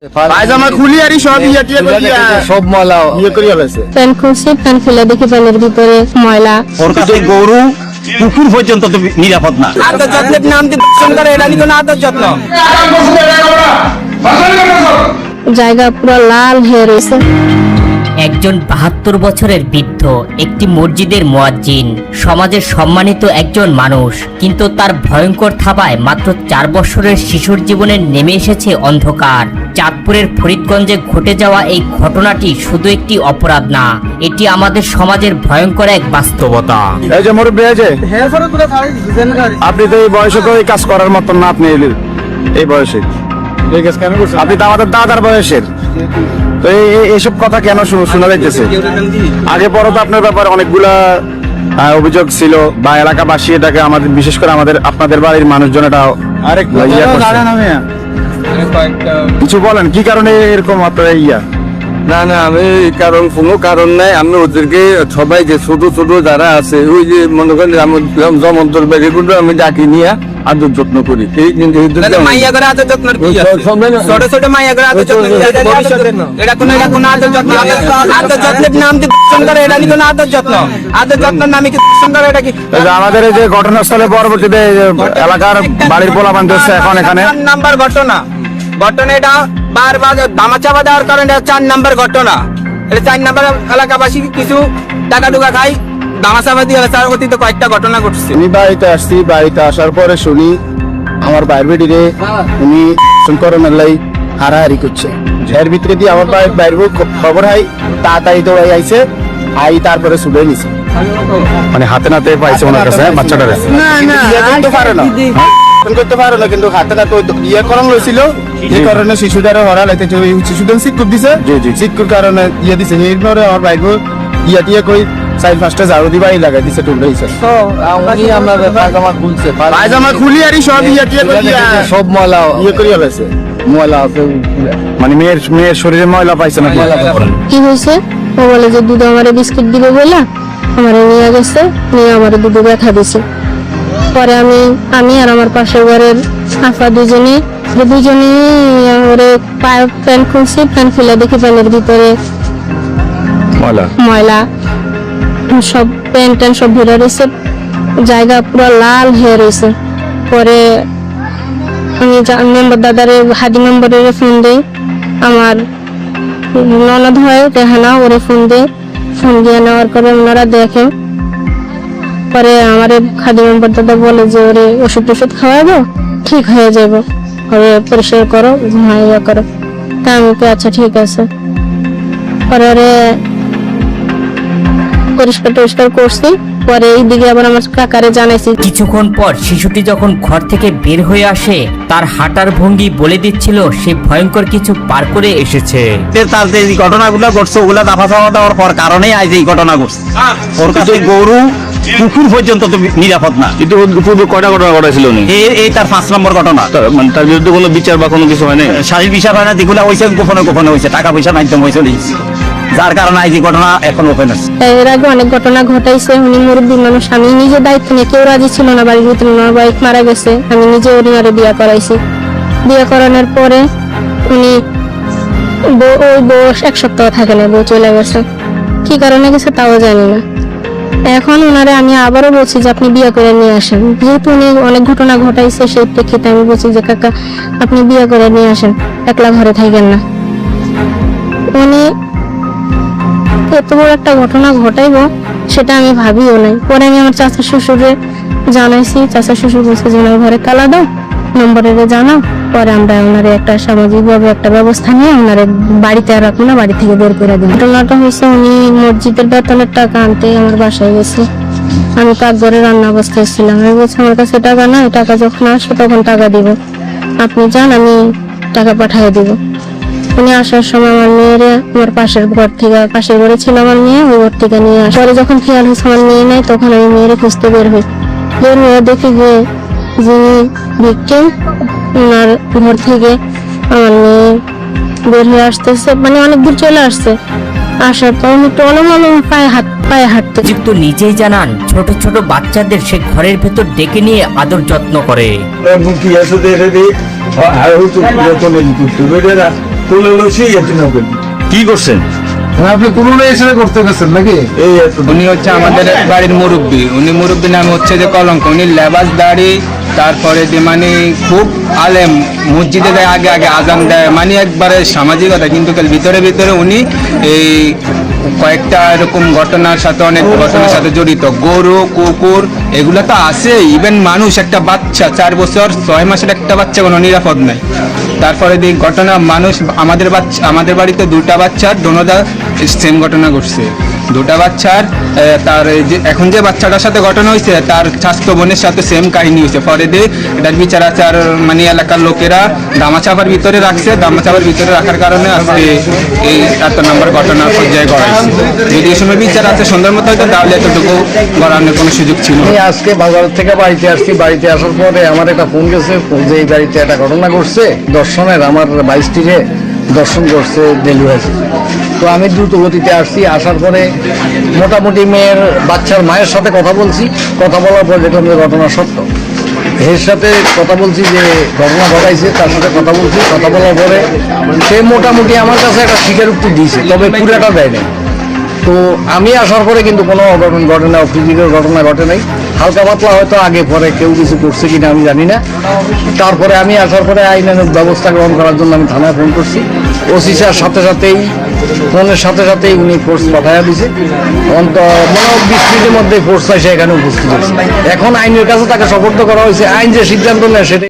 পায়জামা খুলি আর সব সব ময়লা করিয়া ফেলেছে। প্যান্ট খুলছি, প্যান্ট খুলে দেখি প্যান্টের ভিতরে ময়লা। ওর কাছে গরু পুকুর পর্যন্ত তো নিরাপদ না। আদর যত্নের নাম দিয়ে দূষণ করে, এটা নিয়ে কোনো আদর যত্ন। জায়গা পুরো লাল হয়ে রয়েছে। একজন ৭২ বছরের বৃদ্ধ, একটি মসজিদের মুয়াজ্জিন, সমাজের সম্মানিত একজন মানুষ, কিন্তু তার ভয়ঙ্কর থাবায় মাত্র ৪ বছরের শিশুর জীবনে নেমে এসেছে অন্ধকার। চাঁদপুরের ফরিদগঞ্জে ঘটে যাওয়া এই ঘটনাটি শুধু একটি অপরাধ না, এটি আমাদের সমাজের ভয়ঙ্কর এক বাস্তবতা। এই যে মুরব্বী, এই যে আপনি তো এই বয়সে তো এই কাজ করার মতন না। আপনি এই বয়সে এই কাজ কেন করছেন? আপনি তো আমাদের দাদার বয়সের। তো এইসব কথা কেন শোনা যাইতেছে? আগে পরে তো আপনার ব্যাপারে অনেকগুলা অভিযোগ ছিল, বা এলাকাবাসী এটাকে আমাদের, বিশেষ করে আমাদের আপনাদের বাড়ির মানুষজন এটা কিছু বলেন কি কারণে এরকম আপনার না না, আমি কোনো কারণ নাই। আমি ওদেরকে সবাই যে ছোট ছোট যারা আছে, ওই যে মনে করেন জমন্তর বেড়েগুলো আমি ডাকি নিয়ে আদর যত্ন করি। মাইয়া করে আদর যত্ন কি আছে? ছোট ছোট মাইয়া করে আদর যত্ন, এটা কোনো আদর যত্ন। আদর যত্নের নাম দিয়ে দূষণ করে, এটা নিয়ে কোনো আদর যত্ন। আদর যত্নের নামে কি দূষণ করে? এটা কি আমাদের এই যে ঘটনাস্থলে পরবর্তীতে এলাকার বাড়ির পোলাপান দিচ্ছে এখন এখানে নাম্বার ঘটনা এটা বারবার ধামাচাপা দেওয়ার কারণে ৪ নাম্বার ঘটনা। এটা ৪ নাম্বার এলাকাবাসী কিছু টাকা টুকা খাই, ধামাচাপা দিয়ে তার অতীতে কয়েকটা ঘটনা ঘটছে। আমি বাড়িতে আসছি, বাড়িতে আসার পরে শুনি আমার বাইর বেডিরে উনি শঙ্করনের লাই হারাহারি করছে। এর ভিতরে দিয়ে আমার বাইর খবর হয়, তাড়াতাড়ি তো আইছে, তারপরে শুনে নিছে, মানে হাতে নাতে পাইছে ওনার কাছে বাচ্চাটারে। করতে পারো না, কিন্তু হাতে নাতে ইয়ে করণ লইছিল, এই কারণে শিশুদারে হরা লাইতে শিশুদের শিক্ষক দিছে, শিক্ষক কারণে ইয়ে দিছে। এরপরে আমার বাইক টিয়া কই ৪-৫টা ঝাড়ু দিবাই লাগাই দিছে, টুকরা হিসেবে পায়জামা খুলি আর সব সব ময়লা করিয়া ফেলেছে। ময়লা আছে, মানে মেয়ের শরীরে ময়লা পাইছে না। কি হয়েছে? ও বলে যে দুধ আমারে বিস্কিট দিবে বলে আমারে নিয়ে গেছে, নিয়ে আমারে দুধে ব্যথা দিছে। পরে আমি আর আমার পাশের ঘরের আপা দুজনে ওরে প্যান্ট খুলছি, প্যান্ট খুলে দেখি প্যান্টের ভিতরে ময়লা সব, প্যান্ট ট্যান্ট সব ভরে রয়েছে, জায়গা পুরো লাল হয়ে রয়েছে। পরে আমি মেম্বার দাদারে হাদি মেম্বারের ফোন দিই, আমার ননদ হয় রেহানা, ওরে ফোন দিয়ে নেওয়ার পরে ওনারা দেখে। পরে আমার খাদি মেম্বার দাদা বলে যে ওরে ওষুধ খাওয়াবো, ঠিক হয়ে যাবো, ওরে পরিষ্কার করো, ইয়ে করো। তা আমি আচ্ছা ঠিক আছে। পরে ওরে পরিষ্কার করছি। পরে এইদিকে আবার আমার কাকারে জানাইছি। কিছুক্ষণ পর শিশুটি যখন ঘর থেকে বের হয়ে আসে, তার হাঁটার ভঙ্গি বলে দিচ্ছিল সে ভয়ঙ্কর কিছু পার করে এসেছে। তার যে ঘটনাগুলো ঘটছে ওগুলা দাফা চাওয়া দেওয়ার পর কারণেই আজ এই ঘটনা ঘটছে। ওর কাছে গরু পুকুর পর্যন্ত তো নিরাপদ না। কিন্তু পূর্বে কয়টা ঘটনা ঘটেছিল? এই তার ৫ নম্বর ঘটনা। মানে তার বিরুদ্ধে কোনো বিচার বা কোনো কিছু হয় না? শারীরিক বিচার হয় না, যেগুলো হয়েছে গোপনে হয়েছে, টাকা পয়সার মাধ্যমে হয়েছে, যার কারণে এই যে ঘটনা এখন ওপেন আছে। এর আগে অনেক ঘটনা ঘটাইছে। উনি মুরব্বী মানুষ, আমি নিজে দায়িত্ব নিয়ে, কেউ রাজি ছিল না বাড়ির ভিতরে, আমার বাইক মারা গেছে, আমি নিজে ওনারে বিয়ে করাইছি। বিয়ে করানোর পরে উনি ওই বউ ১ সপ্তাহ থাকে না, বউ চলে গেছে। কি কারণে গেছে তাও জানি না। এখন ওনারে আমি আবারও বলছি যে আপনি বিয়ে করে নিয়ে আসেন, যেহেতু উনি অনেক ঘটনা ঘটাইছে, সেই প্রেক্ষিতে আমি বলছি যে কাকা আপনি বিয়ে করে নিয়ে আসেন, একলা ঘরে থাকবেন না। উনি এত বড় একটা ঘটনা ঘটাইবো সেটা আমি ভাবিও নাই। পরে আমি আমার চাচা শ্বশুরে জানাইছি, চাচা শ্বশুর বলছে যে ওনার ঘরে তালা দাও, নম্বরে জানাও। পরে আমরা ওনারে একটা সামাজিক ভাবে একটা ব্যবস্থা নিয়ে ওনারে বাড়িতে আর রাখবো না, বাড়ি থেকে বের করে দিই। ঘটনাটা হয়েছে উনি মসজিদের বেতনের টাকা আনতে আমার বাসায় গেছে। আমি পাকঘরে রান্না অবস্থায় ছিলাম। আমি বলছি আমার কাছে টাকা নাই, টাকা যখন আসবে তখন টাকা দিব, আপনি যান, আমি টাকা পাঠিয়ে দিব। উনি আসার সময় আমার মেয়েরে আমার পাশের ঘরে ছিল আমার মেয়ে, ওই ঘর থেকে নিয়ে আসে। পরে যখন খেয়াল হয়েছে আমার মেয়ে নাই, তখন আমি মেয়েরে খুঁজতে বের হই। দেখি যে যিনি ভিকটিম, ওনার ঘর থেকে আমার মেয়ে বের হয়ে আসতেছে, মানে অনেক দূর চলে আসছে। আসার পর আমি টলমল পায়ে হাঁটতে। যুক্ত নিজেই জানান ছোট ছোট বাচ্চাদের সে ঘরের ভেতর ডেকে নিয়ে আদর যত্ন করে। কি করছেন? আপনি পুরনো হিসেবে করতে গেছেন নাকি? উনি হচ্ছে আমাদের বাড়ির মুরব্বী, উনি মুরব্বী নাম হচ্ছে যে কলঙ্ক। উনি লেবাস দাড়ি, তারপরে যে মানে খুব আলেম, মসজিদে দেয় আগে আগে আজান দেয়, মানে একবারে সামাজিকতা। কিন্তু ভিতরে ভিতরে উনি এই কয়েকটা এরকম ঘটনার সাথে, অনেক ঘটনার সাথে জড়িত। গরু, কুকুর এগুলো তো আছে, ইভেন মানুষ, একটা বাচ্চা 4 বছর 6 মাসের একটা বাচ্চা কোনো নিরাপদ নাই। তারপরে এই ঘটনা মানুষ, আমাদের বাড়িতে 2টা বাচ্চার দোনোটা সেম ঘটনা ঘটছে। 2টা বাচ্চার তার এখন যে বাচ্চাটার সাথে ঘটনা হয়েছে তার স্বাস্থ্য বোনের সাথে সেম কাহিনী হয়েছে। পরে দিয়ে এটার বিচার আচার মানে এলাকার লোকেরা দামাচাপার ভিতরে রাখছে, দামাচাপার ভিতরে রাখার কারণে আজকে এই 7 নম্বর ঘটনার পর্যায়ে গড়াইছে। যদি এই সময় বিচার আছে সুন্দর মতো হয়তো, তাহলে এতটুকু গড়ানোর কোনো সুযোগ ছিল। আমি আজকে বাজার থেকে বাড়িতে আসছি, বাড়িতে আসার পরে আমার একটা ফোন গেছে যে এই বাড়িতে একটা ঘটনা ঘটছে দর্শনের, আমার 22টিরে দর্শন করছে ডেলিভারি। তো আমি দ্রুত গতিতে আসছি, আসার পরে মোটামুটি মেয়ের বাচ্চার মায়ের সাথে কথা বলছি, কথা বলার পর দেখলাম যে ঘটনা সত্য। এর সাথে কথা বলছি যে ঘটনা ঘটাইছে, তার সাথে কথা বলছি, কথা বলার পরে সে মোটামুটি আমার কাছে একটা স্বীকারোক্তি দিয়েছে, তবে পুরাটা দেয় নাই। তো আমি আসার পরে কিন্তু কোনো অঘটন ঘটে না, ফিজিক্যাল ঘটনা ঘটে নাই, হালকা পাতলা হয়তো আগে পরে কেউ কিছু করছে কিনা আমি জানি না। তারপরে আমি আসার পরে আইনানুগ ব্যবস্থা গ্রহণ করার জন্য আমি থানায় ফোন করছি। ওসি স্যার সাথে সাথেই ফোনের সাথে সাথেই উনি ফোর্স পাঠাইয়া দিছে। মনে 20 মিনিটের মধ্যে ফোর্স এসে এখানে উপস্থিত হয়েছে। এখন আইনের কাছে তাকে সোপর্দ করা হয়েছে, আইন যে সিদ্ধান্ত নেয় সেটা